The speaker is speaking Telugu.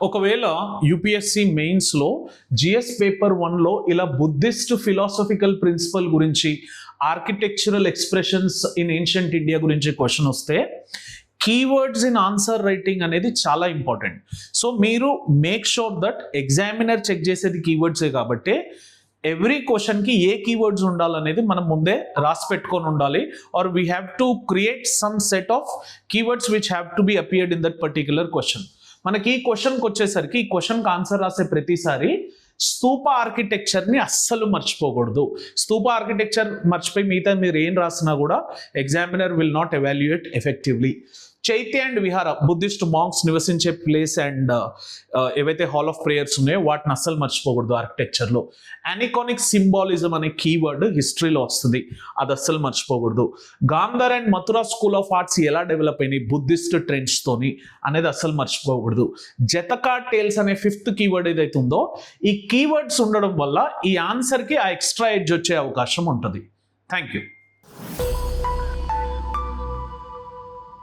ఒకవేళ యూపీఎస్సి మెయిన్స్లో జిఎస్ పేపర్ 1లో ఇలా బుద్ధిస్ట్ ఫిలాసఫికల్ ప్రిన్సిపల్ గురించి, architectural expressions in ancient India గురించి క్వశ్చన్ వస్తే కీవర్డ్స్ ఇన్ ఆన్సర్ రైటింగ్ అనేది చాలా ఇంపార్టెంట్. సో మీరు make sure that examiner check చేసేది కీవర్డ్సే కాబట్టి ఎవ్రీ క్వశ్చన్కి ఏ కీవర్డ్స్ ఉండాలనేది మనం ముందే రాసి పెట్టుకొని ఉండాలి. Or we have to create some set of keywords which have to be appeared in that particular question. మనకి ఈ క్వశ్చన్కి వచ్చేసరికి, ఈ క్వశ్చన్కి ఆన్సర్ రాసే ప్రతిసారి స్తూప ఆర్కిటెక్చర్ని అస్సలు మర్చిపోకూడదు. స్తూప ఆర్కిటెక్చర్ మర్చిపోయి మిగతా మీరు ఏం రాసినా కూడా examiner will not evaluate effectively. Chaitya and vihara, Buddhist monks నివసించే ప్లేస్ అండ్ ఏవైతే హాల్ ఆఫ్ ప్రేయర్స్ ఉన్నాయో వాటిని అస్సలు మర్చిపోకూడదు ఆర్కిటెక్చర్లో. అనికానిక్ సింబాలిజం అనే కీవర్డ్ హిస్టరీలో వస్తుంది, అది అస్సలు మర్చిపోకూడదు. Gandhar and Mathura school of arts ఎలా డెవలప్ అయినాయి బుద్ధిస్ట్ ట్రెండ్స్తోని అనేది అస్సలు మర్చిపోకూడదు. జతకా టేల్స్ అనే 5th కీవర్డ్ ఏదైతే ఉందో, ఈ కీవర్డ్స్ ఉండడం వల్ల ఈ ఆన్సర్కి ఆ ఎక్స్ట్రా ఎడ్జ్ వచ్చే అవకాశం ఉంటుంది. Thank you.